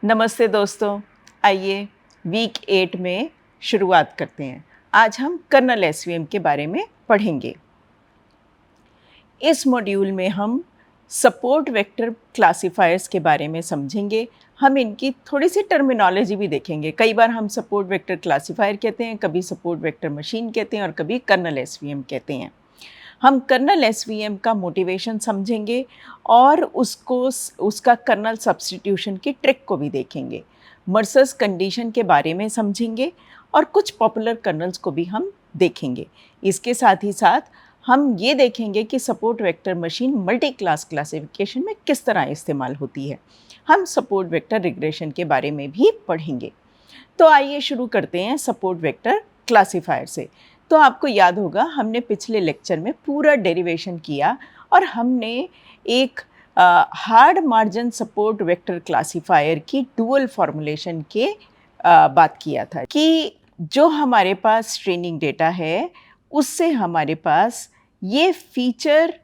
नमस्ते दोस्तों, आइए वीक 8 में शुरुआत करते हैं। आज हम कर्नल एसवीएम के बारे में पढ़ेंगे। इस मॉड्यूल में हम सपोर्ट वेक्टर क्लासिफायर्स के बारे में समझेंगे। हम इनकी थोड़ी सी टर्मिनोलॉजी भी देखेंगे। कई बार हम सपोर्ट वेक्टर क्लासिफायर कहते हैं, कभी सपोर्ट वेक्टर मशीन कहते हैं और कभी कर्नल एसवीएम कहते हैं। हम कर्नल एसवीएम का मोटिवेशन समझेंगे और उसका कर्नल सब्स्टिट्यूशन की ट्रिक को भी देखेंगे। मर्सर्स कंडीशन के बारे में समझेंगे और कुछ पॉपुलर कर्नल्स को भी हम देखेंगे। इसके साथ ही साथ हम ये देखेंगे कि support vector machine multi class classification में किस तरह इस्तेमाल होती है। हम सपोर्ट वेक्टर रिग्रेशन के बारे में भी पढ़ेंगे। तो आइए शुरू करते हैं सपोर्ट वेक्टर क्लासिफायर से। तो आपको याद होगा हमने पिछले लेक्चर में पूरा डेरिवेशन किया और हमने एक hard margin support vector classifier की डुअल फॉर्मुलेशन के बात किया था कि जो हमारे पास ट्रेनिंग डेटा है उससे हमारे पास ये फीचर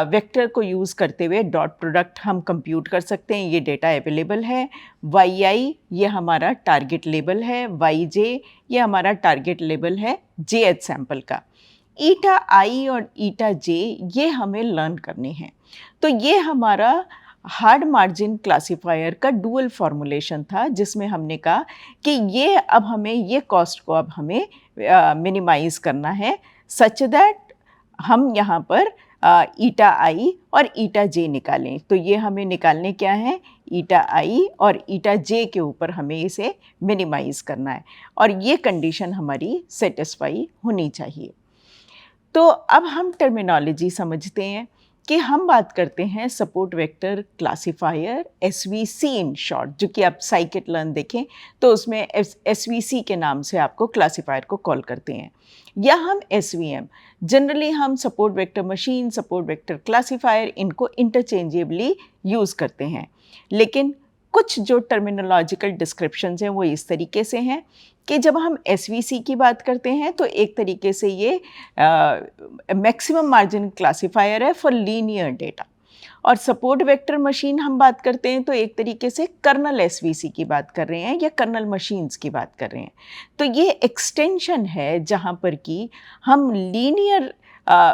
वेक्टर को यूज़ करते हुए डॉट प्रोडक्ट हम कंप्यूट कर सकते हैं। ये डेटा अवेलेबल है। yi ये हमारा टारगेट लेबल है, yj ये हमारा टारगेट लेबल है jth सैंपल का। ईटा i और ईटा j ये हमें लर्न करने हैं। तो ये हमारा हार्ड मार्जिन क्लासिफायर का डुअल फॉर्मुलेशन था जिसमें हमने कहा कि ये अब हमें ये कॉस्ट को अब हमें मिनिमाइज़ करना है सच दैट हम यहाँ पर ईटा आई और ईटा जे निकालें। तो ये हमें निकालने क्या है, ईटा आई और ईटा जे के ऊपर हमें इसे मिनिमाइज़ करना है और ये कंडीशन हमारी सेटिस्फाई होनी चाहिए। तो अब हम टर्मिनोलॉजी समझते हैं कि हम बात करते हैं support vector classifier SVC in short, जो कि आप साइकिट लर्न देखें तो उसमें एसवीसी के नाम से आपको क्लासिफायर को कॉल करते हैं, या हम एसवीएम। जनरली हम support vector machine, support vector classifier इनको इंटरचेंजेबली यूज़ करते हैं। लेकिन कुछ जो टर्मिनोलॉजिकल डिस्क्रिप्शंस हैं वो इस तरीके से हैं कि जब हम एसवीसी की बात करते हैं तो एक तरीके से ये मैक्सिमम मार्जिन क्लासिफायर है फॉर लीनियर डेटा, और सपोर्ट वेक्टर मशीन हम बात करते हैं तो एक तरीके से कर्नल एसवीसी की बात कर रहे हैं या कर्नल मशीन्स की बात कर रहे हैं। तो ये एक्सटेंशन है जहाँ पर कि हम लीनियर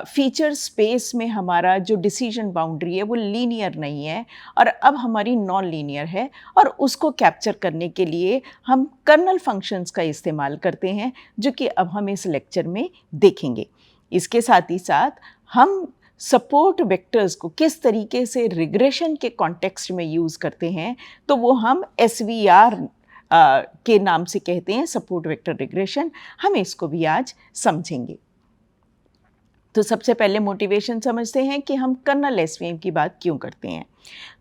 फीचर स्पेस में हमारा जो डिसीजन बाउंड्री है वो लीनियर नहीं है और अब हमारी नॉन लीनियर है, और उसको कैप्चर करने के लिए हम कर्नल फंक्शंस का इस्तेमाल करते हैं जो कि अब हम इस लेक्चर में देखेंगे। इसके साथ ही साथ हम सपोर्ट वेक्टर्स को किस तरीके से रिग्रेशन के कॉन्टेक्स्ट में यूज़ करते हैं तो वो हम SVR के नाम से कहते हैं, सपोर्ट वेक्टर रिग्रेशन। हम इसको भी आज समझेंगे। तो सबसे पहले मोटिवेशन समझते हैं कि हम कर्नल एसवीएम की बात क्यों करते हैं।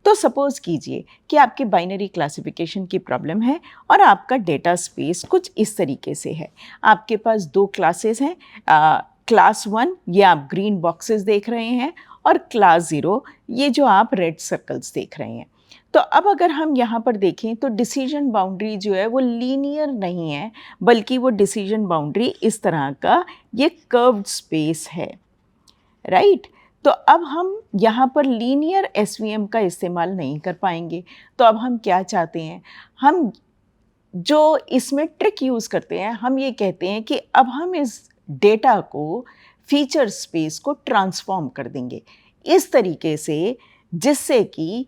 तो सपोज़ कीजिए कि आपकी बाइनरी क्लासिफिकेशन की प्रॉब्लम है और आपका डेटा स्पेस कुछ इस तरीके से है। आपके पास दो क्लासेस हैं, क्लास 1 ये आप ग्रीन बॉक्सेस देख रहे हैं और क्लास 0 ये जो आप रेड सर्कल्स देख रहे हैं। तो अब अगर हम यहाँ पर देखें तो डिसीजन बाउंड्री जो है वो लीनियर नहीं है, बल्कि वो डिसीजन बाउंड्री इस तरह का ये कर्व्ड स्पेस है, राइट। तो अब हम यहाँ पर लीनियर एसवीएम का इस्तेमाल नहीं कर पाएंगे। तो अब हम क्या चाहते हैं, हम जो इसमें ट्रिक यूज़ करते हैं, हम ये कहते हैं कि अब हम इस डेटा को फीचर स्पेस को ट्रांसफॉर्म कर देंगे इस तरीके से जिससे कि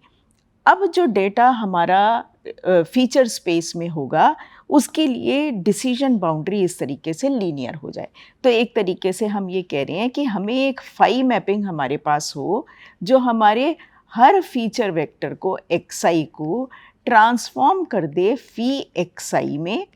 अब जो डेटा हमारा फीचर स्पेस में होगा उसके लिए डिसीजन बाउंड्री इस तरीके से लीनियर हो जाए। तो एक तरीके से हम ये कह रहे हैं कि हमें एक फाई मैपिंग हमारे पास हो जो हमारे हर फीचर वेक्टर को xi को ट्रांसफॉर्म कर दे फी xi में,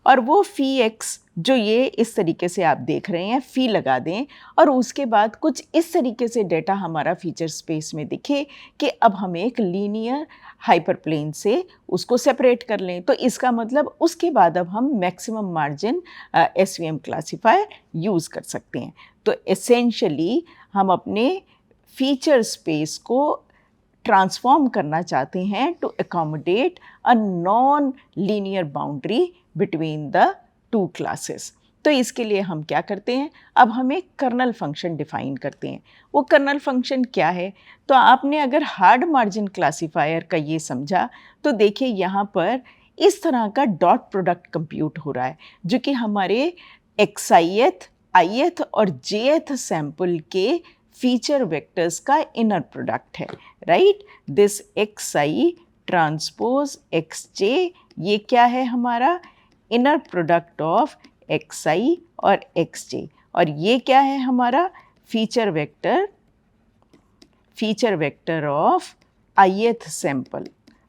और वो फी x जो ये इस तरीके से आप देख रहे हैं फी लगा दें, और उसके बाद कुछ इस तरीके से डेटा हमारा फीचर स्पेस में दिखे कि अब हम एक लीनियर हाइपरप्लेन से उसको सेपरेट कर लें। तो इसका मतलब उसके बाद अब हम maximum margin SVM classifier use कर सकते हैं। तो एसेंशियली हम अपने फीचर स्पेस को ट्रांसफॉर्म करना चाहते हैं to accommodate a non linear boundary between the two classes. तो इसके लिए हम क्या करते हैं, अब हम एक कर्नल फंक्शन डिफाइन करते हैं। वो कर्नल फंक्शन क्या है, तो आपने अगर हार्ड मार्जिन क्लासिफायर का ये समझा तो देखिए यहाँ पर इस तरह का डॉट प्रोडक्ट कंप्यूट हो रहा है जो कि हमारे xith, ith और jth सैंपल के फीचर वेक्टर्स का इनर प्रोडक्ट है, right. This xi transpose xj, ये क्या है हमारा इनर प्रोडक्ट ऑफ xi और xj, और ये क्या है हमारा feature vector of ith sample,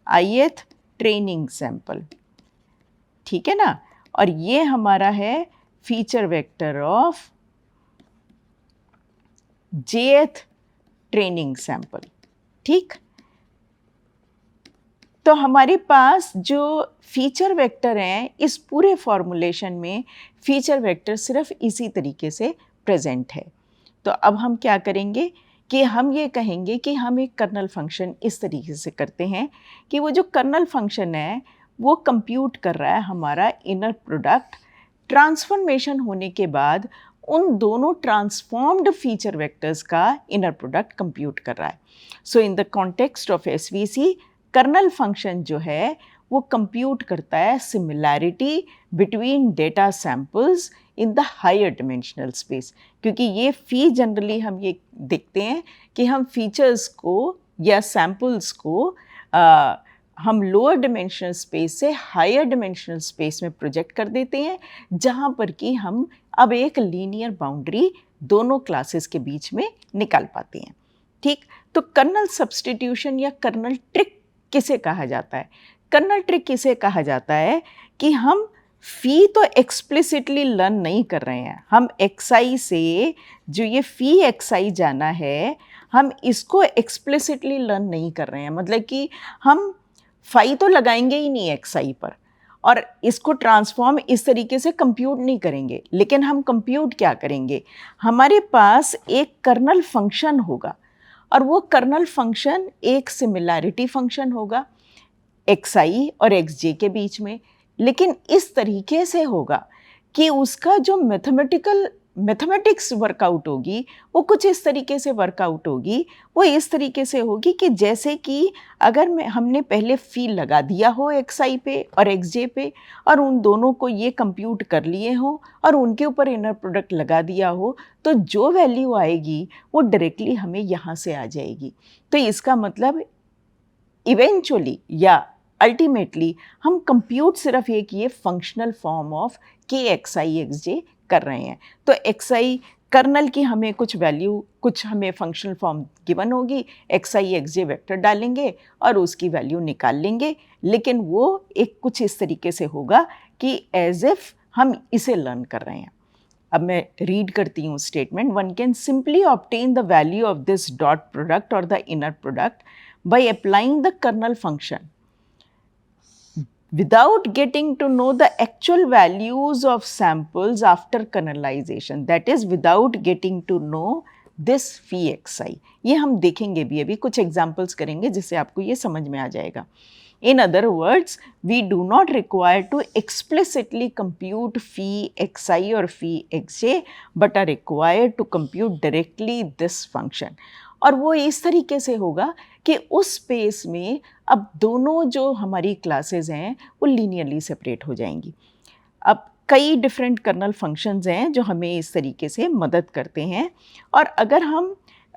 ith training sample, ठीक है ना। और ये हमारा है feature vector of jth training sample, ठीक। तो हमारे पास जो फीचर वेक्टर हैं इस पूरे फॉर्मूलेशन में फीचर वेक्टर सिर्फ इसी तरीके से प्रेजेंट है। तो अब हम क्या करेंगे कि हम ये कहेंगे कि हम एक कर्नल फंक्शन इस तरीके से करते हैं कि वो जो कर्नल फंक्शन है वो कंप्यूट कर रहा है हमारा इनर प्रोडक्ट, ट्रांसफॉर्मेशन होने के बाद उन दोनों ट्रांसफॉर्म्ड फीचर वेक्टर्स का इनर प्रोडक्ट कंप्यूट कर रहा है। So in the context of SVC kernel function जो है वो कंप्यूट करता है similarity between data samples in the higher dimensional space, क्योंकि ये फी जनरली हम ये देखते हैं कि हम फीचर्स को या सैंपल्स को हम लोअर डिमेंशनल स्पेस से हायर डिमेंशनल स्पेस में प्रोजेक्ट कर देते हैं, जहाँ पर कि हम अब एक लीनियर बाउंड्री दोनों क्लासेस के बीच में निकाल पाते हैं, ठीक। तो कर्नल सब्स्टिट्यूशन या कर्नल ट्रिक किसे कहा जाता है? कर्नल ट्रिक किसे कहा जाता है कि हम फी तो एक्सप्लिसिटली लर्न नहीं कर रहे हैं, हम xi से जो ये फी xi जाना है हम इसको एक्सप्लिसिटली लर्न नहीं कर रहे हैं, मतलब कि हम फाई तो लगाएंगे ही नहीं xi पर और इसको ट्रांसफॉर्म इस तरीके से कंप्यूट नहीं करेंगे, लेकिन हम कंप्यूट क्या करेंगे, हमारे पास एक कर्नल फंक्शन होगा और वो कर्नल फंक्शन एक सिमिलैरिटी फंक्शन होगा xi और xj के बीच में, लेकिन इस तरीके से होगा कि उसका जो मैथमेटिक्स वर्कआउट होगी वो कुछ इस तरीके से वर्कआउट होगी, वो इस तरीके से होगी कि जैसे कि अगर हमने पहले फी लगा दिया हो xi पे और xj पे और उन दोनों को ये कंप्यूट कर लिए हो और उनके ऊपर इनर प्रोडक्ट लगा दिया हो, तो जो वैल्यू आएगी वो डायरेक्टली हमें यहाँ से आ जाएगी। तो इसका मतलब इवेंचुअली या अल्टीमेटली हम कंप्यूट सिर्फ एक ये फंक्शनल फॉर्म ऑफ के xi xj कर रहे हैं। तो xi कर्नल की हमें कुछ वैल्यू, कुछ हमें फंक्शनल फॉर्म गिवन होगी, xi xj वेक्टर डालेंगे और उसकी वैल्यू निकाल लेंगे, लेकिन वो एक कुछ इस तरीके से होगा कि एज इफ हम इसे लर्न कर रहे हैं। अब मैं रीड करती हूँ statement, one can simply obtain the value of this dot product और the inner product by applying the kernel function without getting to know the actual values of samples after kernelization, that is without getting to know this phi xi। ये हम देखेंगे भी, अभी कुछ examples करेंगे जिससे आपको ये समझ में आ जाएगा। In other words, we do not require to explicitly compute phi xi or phi xj, but are required to compute directly this function। और वो इस तरीके से होगा कि उस स्पेस में अब दोनों जो हमारी क्लासेस हैं वो लीनियरली सेपरेट हो जाएंगी। अब कई डिफरेंट कर्नल फंक्शंस हैं जो हमें इस तरीके से मदद करते हैं, और अगर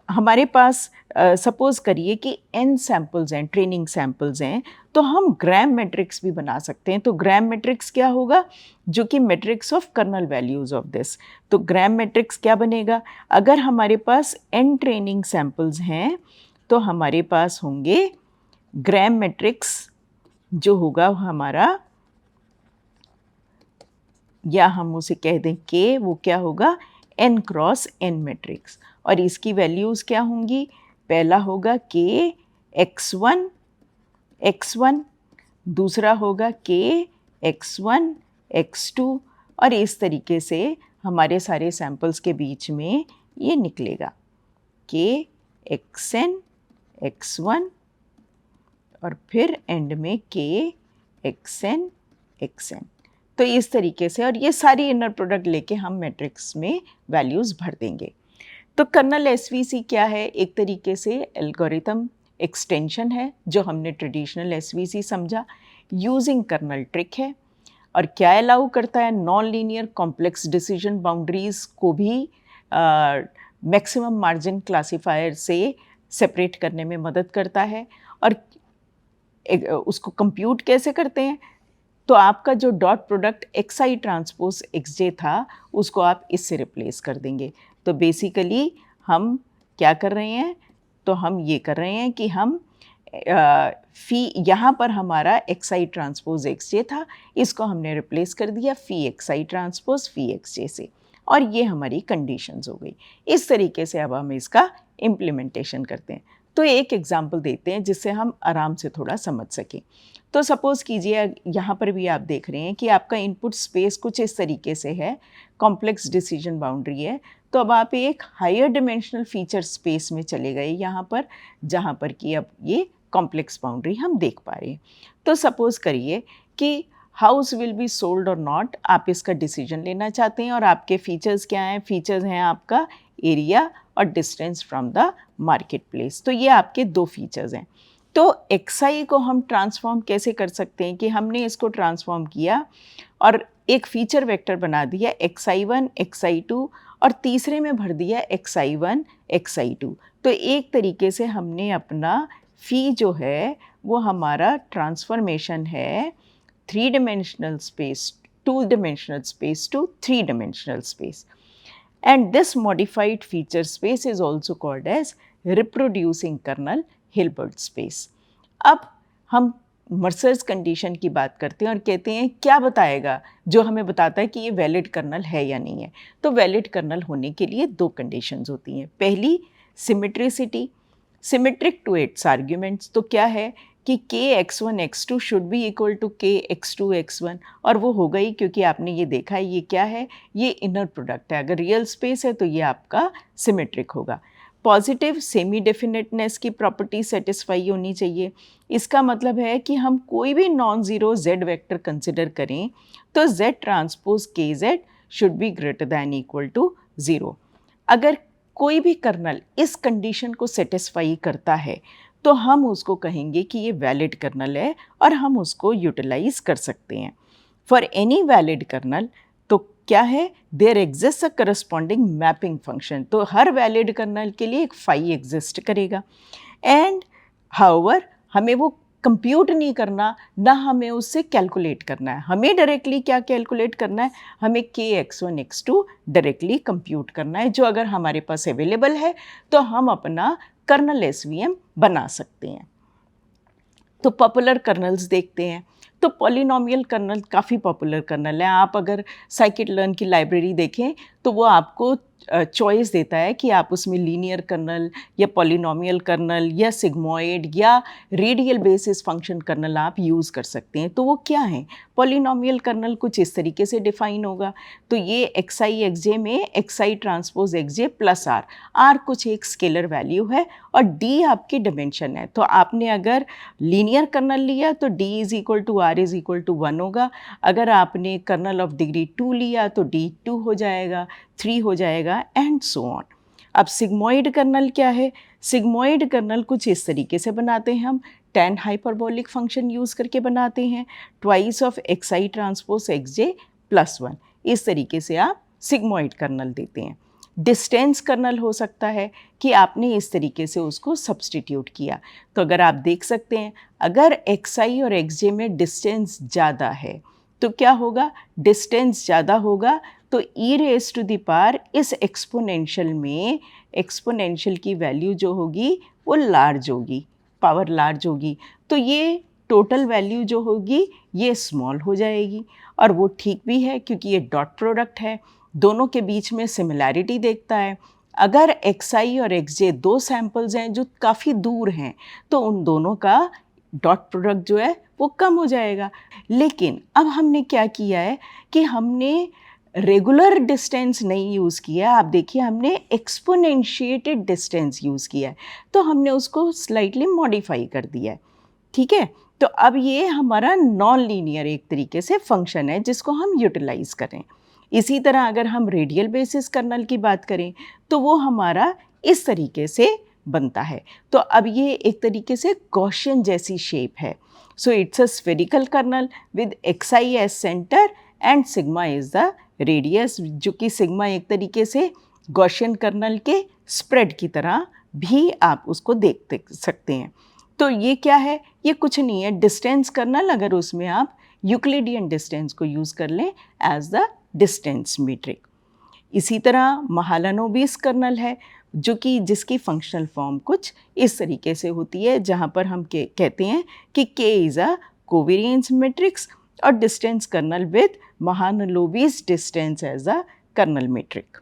हमारे पास सपोज़ करिए कि n सैम्पल्स हैं, ट्रेनिंग सैम्पल्स हैं, तो हम ग्राम मैट्रिक्स भी बना सकते हैं। तो ग्राम मैट्रिक्स क्या होगा, जो कि matrix of kernel values of this. तो ग्राम मैट्रिक्स क्या बनेगा, अगर हमारे पास n ट्रेनिंग सैम्पल्स हैं तो हमारे पास होंगे ग्राम मैट्रिक्स जो होगा हमारा, या हम उसे कह दें कि वो क्या होगा n क्रॉस n मैट्रिक्स, और इसकी वैल्यूज़ क्या होंगी, पहला होगा k x1 x1, दूसरा होगा k x1 x2, और इस तरीके से हमारे सारे सैंपल्स के बीच में ये निकलेगा k xn x1 और फिर एंड में k xn xn। तो इस तरीके से, और ये सारी इनर प्रोडक्ट लेके हम मैट्रिक्स में वैल्यूज़ भर देंगे। तो कर्नल एसवीसी क्या है? एक तरीके से एल्गोरिथम एक्सटेंशन है जो हमने ट्रेडिशनल एसवीसी समझा, यूजिंग कर्नल ट्रिक है। और क्या अलाउ करता है? Non linear complex decision boundaries को भी मैक्सिमम मार्जिन क्लासिफायर से सेपरेट करने में मदद करता है। और उसको कंप्यूट कैसे करते हैं? तो आपका जो dot product x i transpose x जे था उसको आप इससे रिप्लेस कर देंगे। तो बेसिकली हम क्या कर रहे हैं? तो हम ये कर रहे हैं कि हम फ़ी, यहाँ पर हमारा एक्स आई ट्रांसपोज एक्स जे था, इसको हमने रिप्लेस कर दिया फ़ी x i transpose fee x जे से, और ये हमारी कंडीशंस हो गई। इस तरीके से अब हम इसका इम्प्लीमेंटेशन करते हैं। तो एक एग्जांपल देते हैं जिससे हम आराम से थोड़ा समझ सकें। तो सपोज़ कीजिए यहाँ पर भी आप देख रहे हैं कि आपका इनपुट स्पेस कुछ इस तरीके से है, कॉम्प्लेक्स डिसीजन बाउंड्री है। तो अब आप एक हायर डिमेंशनल फीचर स्पेस में चले गए यहाँ पर, जहाँ पर कि अब ये कॉम्प्लेक्स बाउंड्री हम देख पा रहे हैं। तो सपोज़ करिए कि हाउस विल बी सोल्ड और नॉट, आप इसका डिसीजन लेना चाहते हैं, और आपके फीचर्स क्या हैं? फीचर्स हैं आपका एरिया और distance from the market place. तो ये आपके दो फीचर्स हैं। तो xi को हम ट्रांसफॉर्म कैसे कर सकते हैं? कि हमने इसको ट्रांसफॉर्म किया और एक फीचर वेक्टर बना दिया xi1, xi2, और तीसरे में भर दिया xi1, xi2। तो एक तरीके से हमने अपना फी जो है वो हमारा ट्रांसफॉर्मेशन है 3 dimensional space, 2 dimensional space to 3 dimensional space. And this modified feature space is also called as reproducing kernel Hilbert space. अब हम मर्सर्स कंडीशन की बात करते हैं और कहते हैं क्या बताएगा जो हमें बताता है कि ये वैलिड कर्नल है या नहीं है। तो वैलिड कर्नल होने के लिए दो कंडीशंस होती हैं। पहली, symmetricity, symmetric to its arguments. तो क्या है कि k x1 x2 should be equal to k x2 x1, और वो हो गई क्योंकि आपने ये देखा है ये क्या है? ये इनर प्रोडक्ट है। अगर रियल स्पेस है तो ये आपका सिमेट्रिक होगा। पॉजिटिव सेमी डेफिनेटनेस की प्रॉपर्टी सेटिस्फाई होनी चाहिए। इसका मतलब है कि हम कोई भी non zero z vector consider करें तो z transpose kz should be greater than equal to 0। अगर कोई भी कर्नल इस कंडीशन को सेटिस्फाई करता है तो हम उसको कहेंगे कि ये वैलिड कर्नल है और हम उसको यूटिलाइज कर सकते हैं। फॉर एनी वैलिड कर्नल तो क्या है? There exist a corresponding mapping function. तो हर वैलिड कर्नल के लिए एक फाई एग्जिस्ट करेगा। एंड हाउएवर हमें वो कंप्यूट नहीं करना, ना हमें उससे कैलकुलेट करना है। हमें डायरेक्टली क्या कैलकुलेट करना है? हमें k x1 x2 directly compute करना है, जो अगर हमारे पास अवेलेबल है तो हम अपना कर्नल एसवीएम बना सकते हैं। तो पॉपुलर कर्नल्स देखते हैं। तो पॉलिनोमियल कर्नल काफ़ी पॉपुलर कर्नल है। आप अगर साइकिट लर्न की लाइब्रेरी देखें तो वो आपको चॉइस देता है कि आप उसमें लीनियर कर्नल या पॉलिनोमियल कर्नल या सिग्मॉइड या रेडियल बेसिस फंक्शन कर्नल आप यूज़ कर सकते हैं। तो वो क्या है? पॉलिनोमियल कर्नल कुछ इस तरीके से डिफाइन होगा। तो ये एक्स आई एक्स जे में x i transpose x j plus r, r कुछ एक स्केलर वैल्यू है और डी आपकी डिमेंशन है। तो आपने अगर लीनियर कर्नल लिया तो d is equal to r is equal to 1 होगा। अगर आपने कर्नल ऑफ डिग्री 2 लिया तो डी 2 हो जाएगा, 3 हो जाएगा, एंड सो ऑन। अब सिग्मॉइड कर्नल क्या है? सिग्मॉइड कर्नल कुछ इस तरीके से बनाते हैं हम, tan हाइपरबोलिक फंक्शन यूज़ करके बनाते हैं, twice of x i transpose x j plus 1। इस तरीके से आप सिग्मॉइड कर्नल देते हैं। डिस्टेंस कर्नल हो सकता है कि आपने इस तरीके से उसको सब्सटीट्यूट किया। तो अगर आप देख सकते हैं अगर एक्स आई और एक्स जे में डिस्टेंस ज़्यादा है तो क्या होगा? डिस्टेंस ज़्यादा होगा तो e raise to the power इस एक्सपोनेंशियल में एक्सपोनेंशियल की वैल्यू जो होगी वो लार्ज होगी, पावर लार्ज होगी। तो ये टोटल वैल्यू जो होगी ये स्मॉल हो जाएगी। और वो ठीक भी है क्योंकि ये डॉट प्रोडक्ट है, दोनों के बीच में सिमिलैरिटी देखता है। अगर एक्स आई और एक्स जे दो सैम्पल्स हैं जो काफ़ी दूर हैं तो उन दोनों का डॉट प्रोडक्ट जो है वो कम हो जाएगा। लेकिन अब हमने क्या किया है कि हमने रेगुलर डिस्टेंस नहीं यूज़ किया। आप देखिए हमने एक्सपोनेंशिएटेड डिस्टेंस यूज़ किया है, तो हमने उसको स्लाइटली मॉडिफाई कर दिया है। ठीक है, तो अब ये हमारा नॉन लीनियर एक तरीके से फंक्शन है जिसको हम यूटिलाइज करें। इसी तरह अगर हम रेडियल बेसिस कर्नल की बात करें तो वो हमारा इस तरीके से बनता है। तो अब ये एक तरीके से गॉसियन जैसी शेप है। So it's a spherical kernel with xi as centre and sigma is the radius, जो कि सिग्मा एक तरीके से गॉसियन कर्नल के स्प्रेड की तरह भी आप उसको देख सकते हैं। तो ये क्या है, ये कुछ नहीं है, डिस्टेंस कर्नल, अगर उसमें आप यूक्लिडियन डिस्टेंस को यूज़ कर लें एज द डिस्टेंस मीट्रिक। इसी तरह महालानोबिस कर्नल है जो कि जिसकी फंक्शनल फॉर्म कुछ इस तरीके से होती है, जहाँ पर हम कहते हैं कि K is a covariance matrix और distance kernel with Mahalanobis distance as a kernel metric.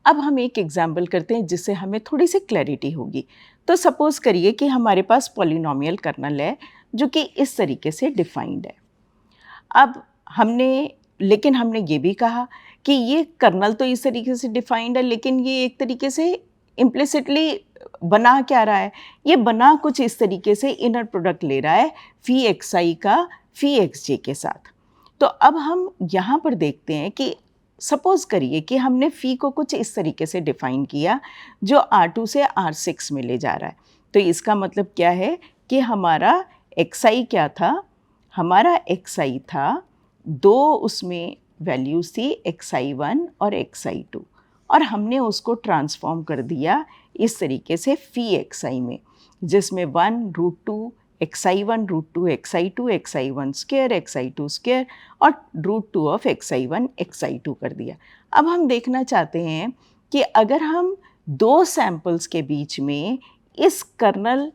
अब हम एक एग्जाम्पल करते हैं जिससे हमें थोड़ी सी क्लैरिटी होगी। तो सपोज़ करिए कि हमारे पास पॉलिनोमियल कर्नल है जो कि इस तरीके से डिफाइंड है। अब लेकिन हमने ये भी कहा कि ये कर्नल तो इस तरीके से डिफाइंड है, लेकिन ये एक तरीके से इम्प्लिसिटली बना क्या रहा है, ये बना कुछ इस तरीके से इनर प्रोडक्ट ले रहा है फी xi का फी xj के साथ। तो अब हम यहाँ पर देखते हैं कि सपोज़ करिए कि हमने फ़ी को कुछ इस तरीके से डिफ़ाइन किया जो R2 से R6 में ले जा रहा है। तो इसका मतलब क्या है कि हमारा xi क्या था, हमारा xi था दो उसमें वैल्यूज़ थी xi1 और xi2, और हमने उसको ट्रांसफॉर्म कर दिया इस तरीके से फ़ी xi में, जिसमें 1√2 xi1 √2 xi2 xi1 square xi2 square और √2 ऑफ xi1 xi2 कर दिया। अब हम देखना चाहते हैं कि अगर हम दो सैम्पल्स के बीच में इस कर्नल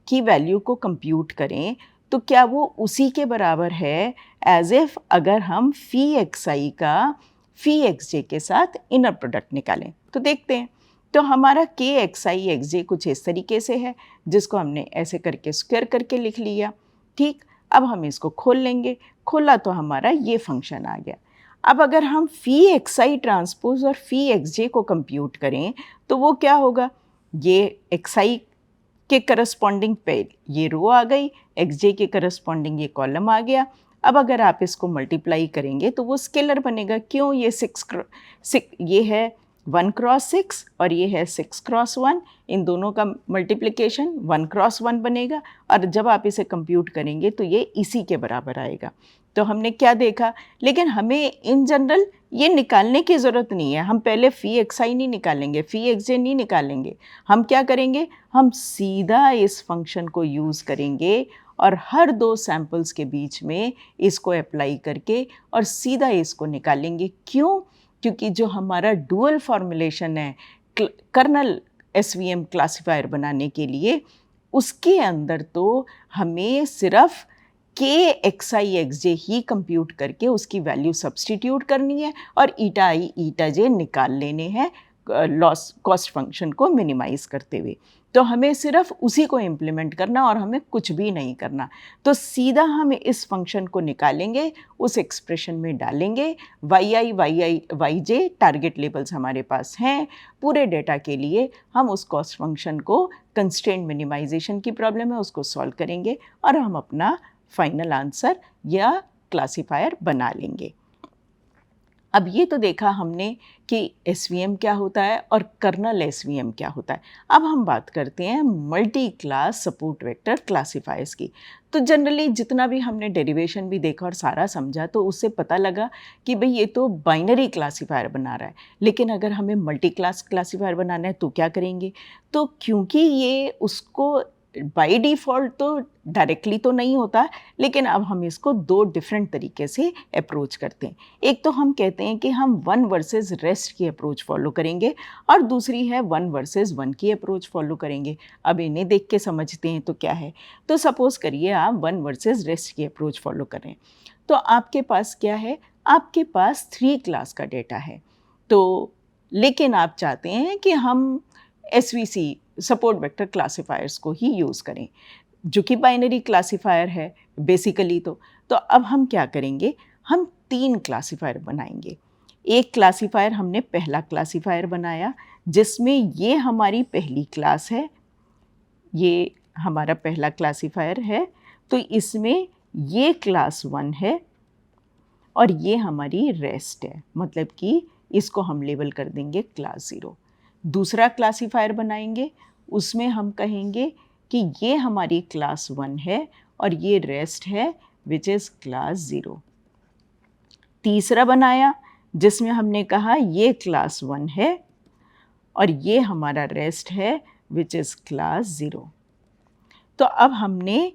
की वैल्यू को कंप्यूट करें तो क्या वो उसी के बराबर है एज इफ अगर हम फ़ी xi का फ़ी xj के साथ इनर प्रोडक्ट निकालें। तो देखते हैं। तो हमारा k xi xj कुछ इस तरीके से है, जिसको हमने ऐसे करके स्क्वायर करके लिख लिया। ठीक, अब हम इसको खोल लेंगे, खोला तो हमारा ये फंक्शन आ गया। अब अगर हम फ़ी xi ट्रांसपोज और फ़ी xj को कंप्यूट करें तो वो क्या होगा, ये xi के करस्पॉन्डिंग पे ये रो आ गई, xj के करस्पॉन्डिंग ये कॉलम आ गया। अब अगर आप इसको मल्टीप्लाई करेंगे तो वो स्केलर बनेगा। क्यों, ये है 1 क्रॉस 6 और ये है 6 क्रॉस 1, इन दोनों का मल्टीप्लिकेशन 1 क्रॉस 1 बनेगा, और जब आप इसे कंप्यूट करेंगे तो ये इसी के बराबर आएगा। तो हमने क्या देखा, लेकिन हमें इन जनरल ये निकालने की ज़रूरत नहीं है। हम पहले फ़ी xi नहीं निकालेंगे, फ़ी xj नहीं निकालेंगे। हम क्या करेंगे, हम सीधा इस फंक्शन को यूज़ करेंगे और हर दो सैम्पल्स के बीच में इसको अप्लाई करके और सीधा इसको निकालेंगे। क्यों, क्योंकि जो हमारा डुअल फॉर्मुलेशन है कर्नल SVM क्लासिफायर बनाने के लिए, उसके अंदर तो हमें सिर्फ k xi xj ही कंप्यूट करके उसकी वैल्यू सब्सटीट्यूट करनी है और ईटा i ईटा j निकाल लेने हैं लॉस कॉस्ट फंक्शन को मिनिमाइज़ करते हुए। तो हमें सिर्फ उसी को इम्प्लीमेंट करना और हमें कुछ भी नहीं करना। तो सीधा हम इस फंक्शन को निकालेंगे, उस एक्सप्रेशन में डालेंगे, yj टारगेट लेबल्स हमारे पास हैं। पूरे डेटा के लिए हम उस कॉस्ट फंक्शन को कंस्ट्रेंट मिनिमाइजेशन की प्रॉब्लम है उसको सॉल्व करेंगे और हम अपना फाइनल आंसर या क्लासिफायर बना लेंगे। अब ये तो देखा हमने कि SVM क्या होता है और कर्नल SVM क्या होता है। अब हम बात करते हैं multi class support vector classifiers की। तो जनरली जितना भी हमने डेरिवेशन भी देखा और सारा समझा तो उससे पता लगा कि भाई ये तो बाइनरी क्लासिफायर बना रहा है, लेकिन अगर हमें मल्टी क्लास क्लासिफायर बनाना है तो क्या करेंगे। तो क्योंकि ये उसको बाय डिफ़ॉल्ट तो डायरेक्टली तो नहीं होता, लेकिन अब हम इसको दो डिफरेंट तरीके से अप्रोच करते हैं। एक तो हम कहते हैं कि हम वन वर्सेस रेस्ट की अप्रोच फॉलो करेंगे और दूसरी है वन वर्सेस वन की अप्रोच फॉलो करेंगे। अब इन्हें देख के समझते हैं तो क्या है। तो सपोज़ करिए आप वन वर्सेस रेस्ट की अप्रोच फॉलो कर रहे हैं, तो आपके पास क्या है, आपके पास 3 क्लास का डेटा है। तो लेकिन आप चाहते हैं कि हम SVC सपोर्ट वेक्टर क्लासिफायर्स को ही यूज़ करें, जो कि बाइनरी क्लासिफायर है बेसिकली। तो अब हम क्या करेंगे, हम 3 क्लासिफायर बनाएंगे। एक क्लासिफायर हमने पहला क्लासिफायर बनाया जिसमें ये हमारी पहली क्लास है, ये हमारा पहला क्लासिफायर है, तो इसमें ये क्लास 1 है और ये हमारी रेस्ट है, मतलब कि इसको हम लेबल कर देंगे क्लास 0। दूसरा क्लासिफायर बनाएंगे, उसमें हम कहेंगे कि ये हमारी क्लास 1 है और ये रेस्ट है विच इज़ क्लास 0। तीसरा बनाया जिसमें हमने कहा ये क्लास 1 है और ये हमारा रेस्ट है विच इज़ क्लास 0। तो अब हमने,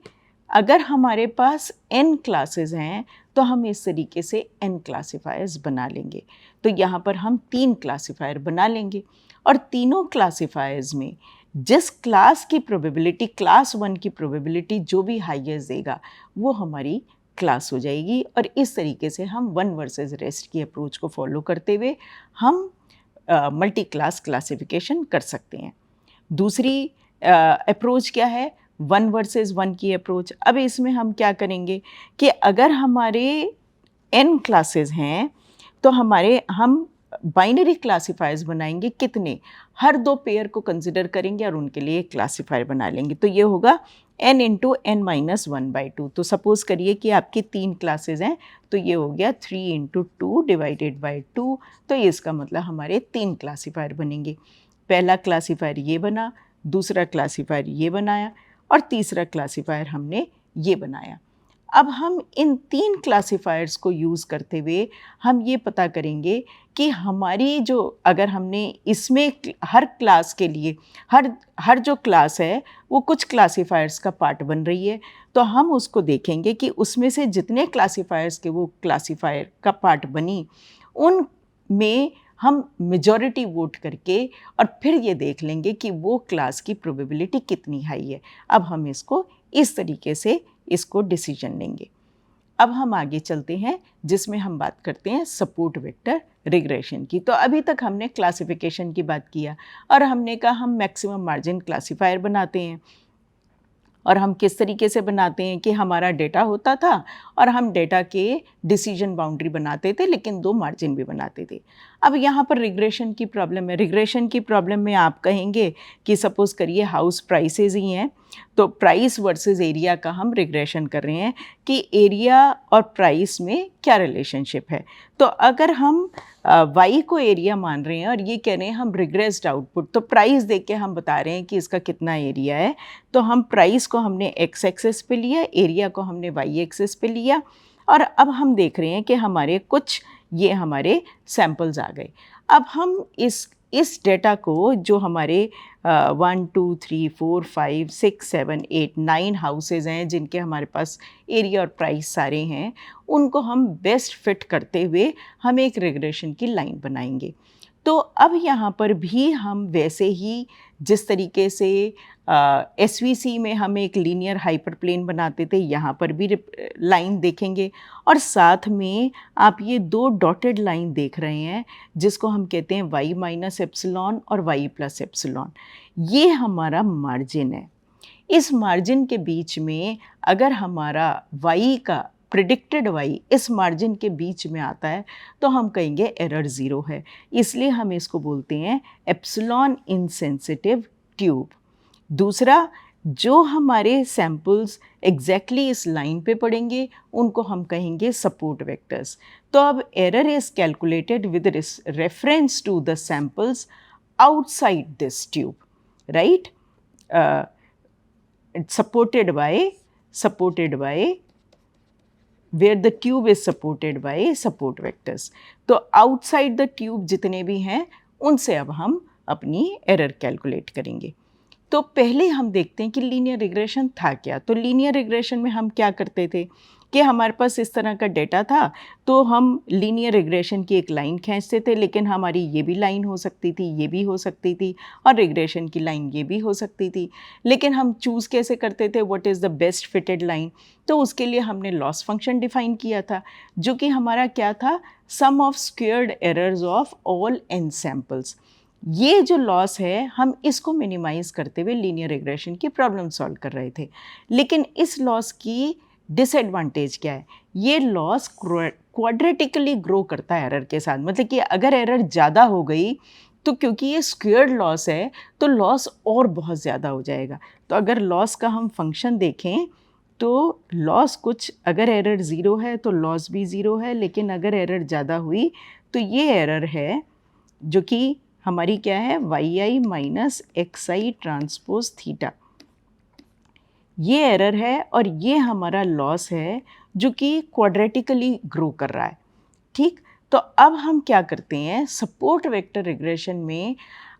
अगर हमारे पास n क्लासेस हैं तो हम इस तरीके से n क्लासिफायर्स बना लेंगे। तो यहाँ पर हम 3 क्लासिफायर बना लेंगे और तीनों क्लासिफायर्स में जिस क्लास की प्रोबेबिलिटी, क्लास 1 की प्रोबेबिलिटी जो भी हाईएस्ट देगा वो हमारी क्लास हो जाएगी। और इस तरीके से हम वन वर्सेस रेस्ट की अप्रोच को फॉलो करते हुए हम मल्टी क्लास क्लासिफिकेशन कर सकते हैं। दूसरी अप्रोच क्या है? वन वर्सेस वन की अप्रोच। अब इसमें हम क्या करेंगे कि अगर हमारे n क्लासेस हैं तो हम बाइनरी क्लासिफायर्स बनाएंगे। कितने? हर 2 पेयर को कंसिडर करेंगे और उनके लिए क्लासिफायर बना लेंगे। तो ये होगा n इंटू n माइनस 1/2। तो सपोज़ करिए कि आपकी 3 क्लासेस हैं, तो ये हो गया 3 इंटू 2 डिवाइडेड बाई 2। तो इसका मतलब हमारे 3 क्लासिफायर बनेंगे। पहला क्लासिफायर ये बना, दूसरा क्लासिफायर ये बनाया और तीसरा क्लासिफायर हमने ये बनाया। अब हम इन 3 क्लासिफायर्स को यूज़ करते हुए हम ये पता करेंगे कि हमारी जो, अगर हमने इसमें हर क्लास के लिए हर जो क्लास है वो कुछ क्लासिफायर्स का पार्ट बन रही है, तो हम उसको देखेंगे कि उसमें से जितने क्लासिफायर्स के वो क्लासिफायर का पार्ट बनी, उन में हम मेजॉरिटी वोट करके और फिर ये देख लेंगे कि वो क्लास की प्रोबेबिलिटी कितनी हाई है। अब हम इसको इस तरीके से इसको डिसीजन लेंगे। अब हम आगे चलते हैं जिसमें हम बात करते हैं सपोर्ट वेक्टर रिग्रेशन की। तो अभी तक हमने क्लासिफिकेशन की बात किया और हमने कहा हम मैक्सिमम मार्जिन क्लासिफायर बनाते हैं। और हम किस तरीके से बनाते हैं कि हमारा डेटा होता था और हम डेटा के डिसीजन बाउंड्री बनाते थे, लेकिन 2 मार्जिन भी बनाते थे। अब यहाँ पर रिग्रेशन की प्रॉब्लम है। रिग्रेशन की प्रॉब्लम में आप कहेंगे कि सपोज़ करिए हाउस प्राइसेस ही हैं, तो प्राइस वर्सेस एरिया का हम रिग्रेशन कर रहे हैं कि एरिया और प्राइस में क्या रिलेशनशिप है। तो अगर हम y को एरिया मान रहे हैं और ये कह रहे हैं हम रिग्रेस्ड आउटपुट, तो प्राइस देख के हम बता रहे हैं कि इसका कितना एरिया है। तो हम प्राइस को हमने x एक्सिस पे लिया, एरिया को हमने y एक्सिस पे लिया और अब हम देख रहे हैं कि हमारे कुछ ये हमारे सैम्पल्स आ गए। अब हम इस डेटा को जो हमारे 1 2 3 4 5 6 7 8 9 हाउसेज हैं जिनके हमारे पास एरिया और प्राइस सारे हैं, उनको हम बेस्ट फिट करते हुए हम एक रिग्रेशन की लाइन बनाएंगे। तो अब यहाँ पर भी हम वैसे ही जिस तरीके से SVC में हम एक लीनियर हाइपरप्लेन बनाते थे, यहाँ पर भी लाइन देखेंगे और साथ में आप ये 2 डॉटेड लाइन देख रहे हैं जिसको हम कहते हैं y माइनस एप्सिलॉन और y प्लस एप्सिलॉन। ये हमारा मार्जिन है। इस मार्जिन के बीच में अगर हमारा y का प्रिडिक्टेड y इस मार्जिन के बीच में आता है तो हम कहेंगे एरर 0 है। इसलिए हम इसको बोलते हैं एप्सिलॉन इनसेंसिटिव ट्यूब। दूसरा, जो हमारे सैम्पल्स एग्जैक्टली इस लाइन पे पड़ेंगे उनको हम कहेंगे सपोर्ट वेक्टर्स। तो अब error is calculated with reference to the samples outside this tube, right? supported by where the tube is supported by support vectors। तो outside the tube जितने भी हैं उनसे अब हम अपनी एरर कैलकुलेट करेंगे। तो पहले हम देखते हैं कि लीनियर रिग्रेशन था क्या। तो लीनियर रिग्रेशन में हम क्या करते थे कि हमारे पास इस तरह का डेटा था, तो हम लीनियर रिग्रेशन की एक लाइन खींचते थे, लेकिन हमारी ये भी लाइन हो सकती थी, ये भी हो सकती थी और रिग्रेशन की लाइन ये भी हो सकती थी। लेकिन हम चूज़ कैसे करते थे, what is the best fitted line? तो उसके लिए हमने लॉस फंक्शन डिफाइन किया था, जो कि हमारा क्या था, sum of squared errors of all n samples. ये जो लॉस है हम इसको मिनिमाइज़ करते हुए लीनियर रिग्रेशन की प्रॉब्लम सॉल्व कर रहे थे। लेकिन इस लॉस की डिसएडवांटेज क्या है? ये लॉस क्वाड्रेटिकली ग्रो करता है एरर के साथ। मतलब कि अगर एरर ज़्यादा हो गई तो क्योंकि ये स्क्वेयर्ड लॉस है तो लॉस और बहुत ज़्यादा हो जाएगा। तो अगर लॉस का हम फंक्शन देखें तो लॉस कुछ, अगर एरर ज़ीरो है तो लॉस भी ज़ीरो है, लेकिन अगर एरर ज़्यादा हुई तो ये एरर है जो कि हमारी क्या है, Y i minus x i transpose theta, ये एरर है और ये हमारा लॉस है जो कि क्वाड्रेटिकली ग्रो कर रहा है। ठीक, तो अब हम क्या करते हैं, सपोर्ट वेक्टर रिग्रेशन में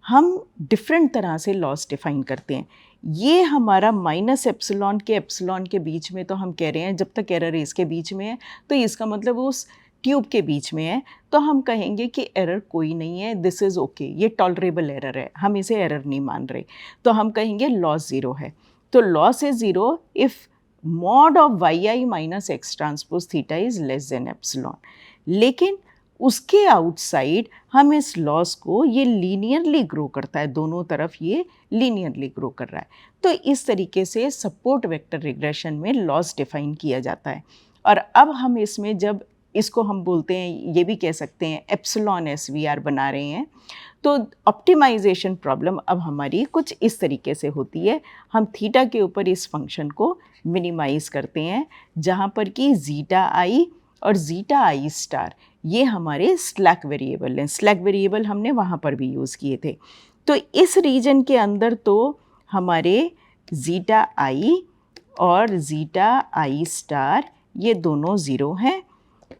हम डिफरेंट तरह से लॉस डिफाइन करते हैं। ये हमारा माइनस एप्सिलॉन के बीच में, तो हम कह रहे हैं जब तक एरर इसके बीच में है तो इसका मतलब उस ट्यूब के बीच में है, तो हम कहेंगे कि एरर कोई नहीं है, दिस इज़ ओके, ये टॉलरेबल एरर है, हम इसे एरर नहीं मान रहे, तो हम कहेंगे लॉस ज़ीरो है। तो loss is zero if mod of y i minus x transpose theta is less than epsilon. लेकिन उसके आउटसाइड हम इस लॉस को, ये लीनियरली ग्रो करता है, दोनों तरफ ये लीनियरली ग्रो कर रहा है। तो इस तरीके से सपोर्ट वेक्टर रिग्रेशन में लॉस डिफाइन किया जाता है। और अब हम इसमें जब इसको हम बोलते हैं, ये भी कह सकते हैं एप्सिलॉन एस वी आर बना रहे हैं, तो ऑप्टिमाइजेशन प्रॉब्लम अब हमारी कुछ इस तरीके से होती है। हम थीटा के ऊपर इस फंक्शन को मिनिमाइज़ करते हैं जहाँ पर कि ज़ीटा आई और ज़ीटा आई स्टार ये हमारे स्लैक वेरिएबल हैं। स्लैक वेरिएबल हमने वहाँ पर भी यूज़ किए थे। तो इस रीजन के अंदर तो हमारे ज़ीटा आई और ज़ीटा आई स्टार ये दोनों ज़ीरो हैं।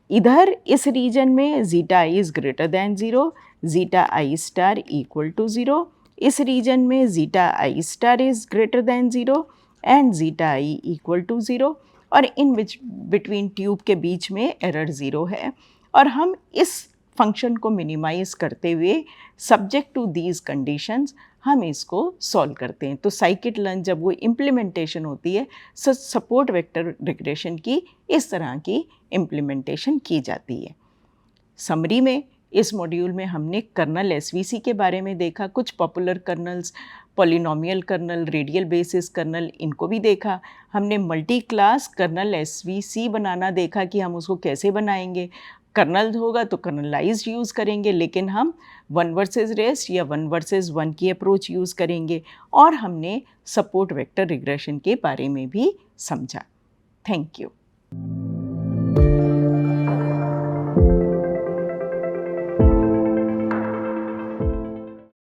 इधर इस रीजन में zeta i is greater than zero, zeta i star equal to zero. इस रीजन में zeta i star is greater than zero and zeta i equal to zero. और in between tube के बीच में error zero है। और हम इस function को मिनिमाइज़ करते हुए सब्जेक्ट टू दीज कंडीशंस हम इसको सॉल्व करते हैं। तो साइकिट-लर्न जब वो इम्प्लीमेंटेशन होती है, सपोर्ट वेक्टर रिग्रेशन की इस तरह की इम्प्लीमेंटेशन की जाती है। समरी में इस मॉड्यूल में हमने कर्नल एसवीसी के बारे में देखा, कुछ popular kernels, polynomial kernel, radial basis kernel, इनको भी देखा। हमने मल्टी क्लास कर्नल एसवीसी बनाना देखा कि हम उसको कैसे बनाएंगे। कर्नल होगा तो कर्नलाइज्ड यूज़ करेंगे, लेकिन हम वन वर्सेस रेस्ट या वन वर्सेस वन की अप्रोच यूज़ करेंगे। और हमने सपोर्ट वेक्टर रिग्रेशन के बारे में भी समझा। Thank you.